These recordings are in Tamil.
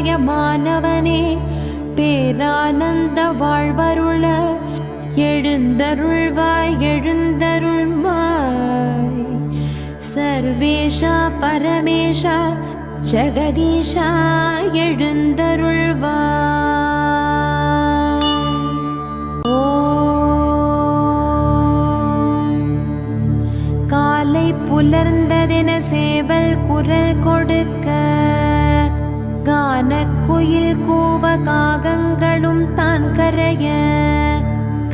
மாயமானவனே பேரானந்த வாழ்வருள எழுந்தருள்வாய் எழுந்தருள்வாய். சர்வேஷா பரமேஷா ஜெகதீஷா எழுந்தருள்வாய். ஓம். காலை புலர்ந்ததென சேவல் குரல் கொடுக்க கானக்குயில் கூவ காகங்களும் தான் கரைய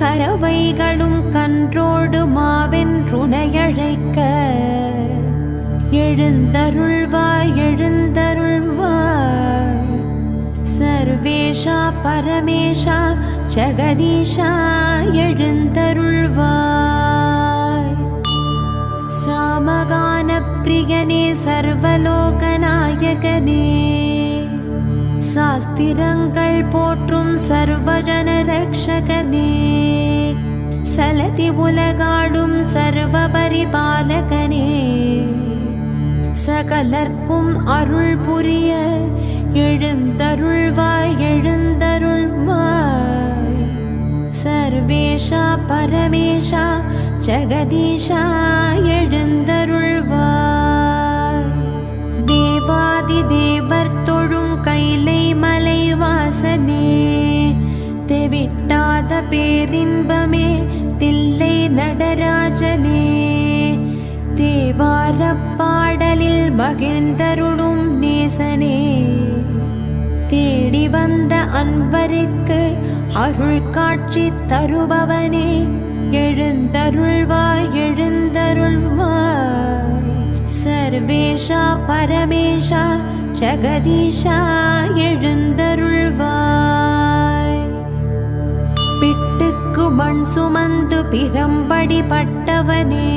கரவைகளும் கன்றோடு மாவென்றுணையழைக்க எழுந்தருள்வாய் எழுந்தருள்வாய். சர்வேஷா பரமேஷா ஜெகதீஷா எழுந்தருள்வாய். சாமகான பிரியனே சர்வலோகநாயகனே சாஸ்திரங்கள் போற்றும் சர்வஜன ரக்ஷகனே சலதி உலகாடும் சர்வ பரிபாலகனே சகலர்க்கும் அருள் புரிய எழுந்தருள்வாய் எழுந்தருள்வாய். சர்வேஷா பரமேஷா ஜெகதீஷா எழுந்தருள்வாய். தேவாதி தேவர் தொழும் கைலை மலை வாசனே தெவிட்டாத பேரின்பமே தில்லை நடராஜனே தேவாரப் பாடலில் மகிழ்ந்தருளும் நேசனே தேடி வந்த அன்பருக்கு அருள் காட்சி தருபவனே எழுந்தருள்வாய் எழுந்தருள்வாய். சர்வேஷா பரமேஷா ஜெகதீஷா எழுந்தருள்வாய். பிட்டுக்கு மண் சுமந்து பிரம்படி பட்டவனே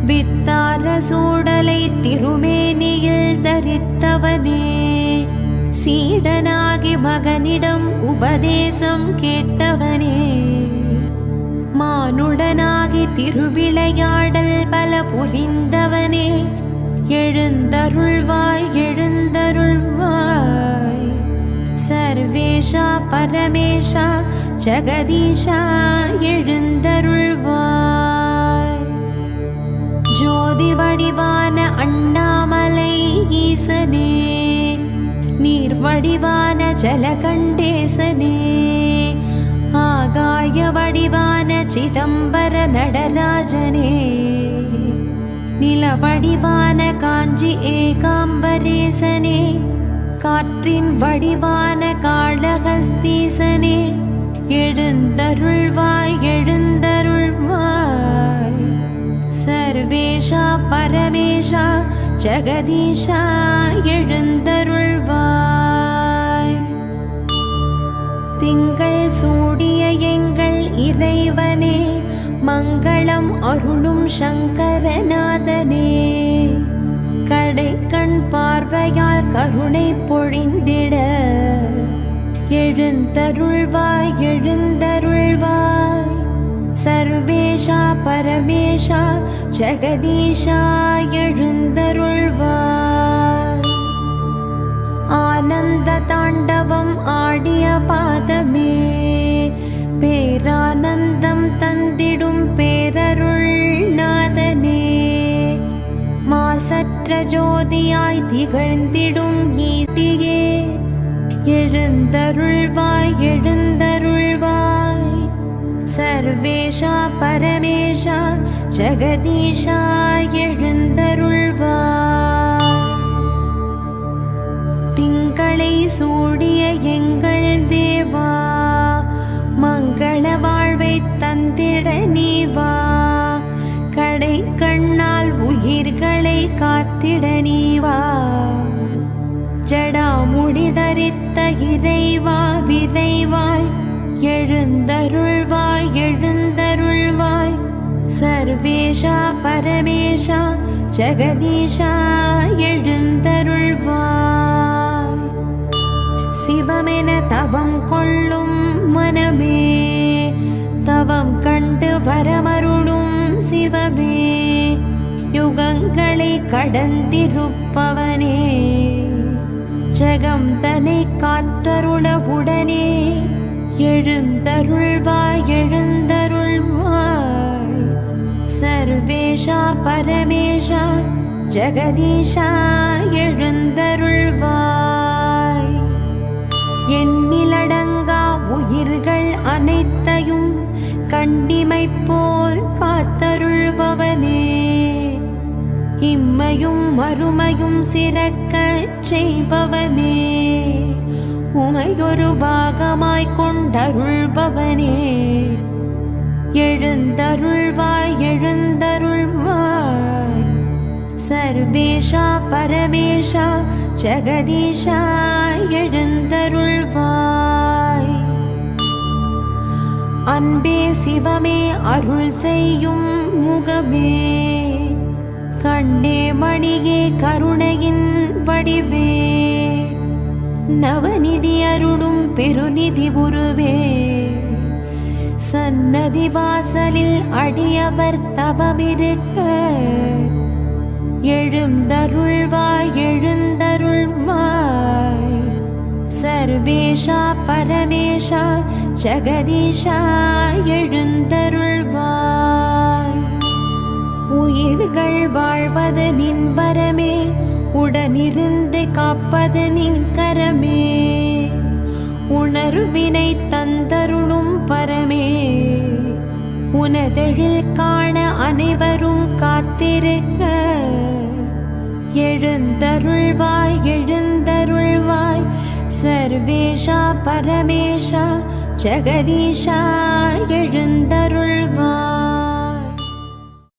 வித்தார சூடலை திருமேனியில் தரித்தவனே சீடனாகி மகனிடம் உபதேசம் கேட்டவனே மானுடனாகி திருவிளையாடல் பல புரிந்தவனே எழுந்தருள்வாய் எழுந்தருள்வாய். சர்வேஷா பரமேஷா ஜெகதீஷா எழுந்தருள்வாய். ஜோதி வடிவான அண்ணாமலை ஈசனே நீர் வடிவான ஜலகண்டேசனே ஆகாய வடிவான சிதம்பர நடராஜனே நில வடிவான காஞ்சி ஏகாம்பரேசனே காற்றின் வடிவான காளஹஸ்தீசனே எழுந்தருள்வாய் எழுந்தருள்வாய். சர்வேஷா பரமேஷா ஜெகதீஷா எழுந்தருள்வாய். திங்கள் சூடிய எங்கள் இறைவனே மங்களம் அருளும் சங்கரநாதனே கடை கண் பார்வையால் கருணை பொழிந்திட எழுந்தருள்வாய் எழுந்தருள்வாய். சர்வேஷா பரமேஷா ஜெகதீஷா எழுந்தருள்வாய். ஆனந்த தாண்டவம் ஆடிய பாதமே பேரானந்தம் தந்திடும் பேரருள் நாதனே மாசற்ற ஜோதியாய் திகழ்ந்திடும் ஈதியே எழுந்தருள்வாய் எழுந்தருள்வாய். சர்வேஷா பரமேஷா ஜெகதீஷா எழுந்தருள்வாய். திங்களை சூடிய எங்கள் தேவா மங்கள வாழ்வை தந்திட நீவா கடை கண்ணால் உயிர்களை காத்திட நீவா ஜடாமுடி தரித்த இறைவா விரைவாய் எழுந்தருள்வாய் எழுந்தருள்வாய். சர்வேஷா பரமேஷா ஜெகதீஷா எழுந்தருள்வாய். சிவமென தவம் கொள்ளும் மனமே தவம் கண்டு வரமருளும் சிவமே யுகங்களை கடந்திருப்பவனே ஜகம் தனை காத்தருள உடனே எழுந்தருள்வாய் எழுந்தருள்வாய். சர்வேஷா பரமேஷா ஜெகதீஷா எழுந்தருள்வாய். எண்ணிலடங்கா உயிர்கள் அனைத்தையும் கண்டிமை போல் காத்தருள்பவனே, இம்மையும் மறுமையும் சிறக்கச் செய்பவனே, உமையொரு பாகமாய்க் கொண்டருள்பவனே, எழுந்தருள்வாய் எழுந்தருள்வாய். சர்வேஷா பரமேஷா ஜெகதீஷா எழுந்தருள்வாய். அன்பே சிவமே அருள் செய்யும் முகமே, கண்ணே மணியே கருணையின் வடிவே, நவநிதி அருளும் பெருநிதி உருவே, சன்னதி வாசலில் அடியவர் தவமிருக்க எழுந்தருள்வாய் எழுந்தருள்வாய். சர்வேஷா பரமேஷா ஜெகதீஷா எழுந்தருள்வாய். உயிர்கள் வாழ்வது நின் வரமே, உடனிருந்து காப்பது நின் கரமே, உணர்வினை தந்தருளும் பரமே, உனதெழில் காண அனைவரும் காத்திருக்க எழுந்தருள்வாய் எழுந்தருள்வாய். சர்வேஷா பரமேஷா ஜெகதீஷா எழுந்தருள்வாய்.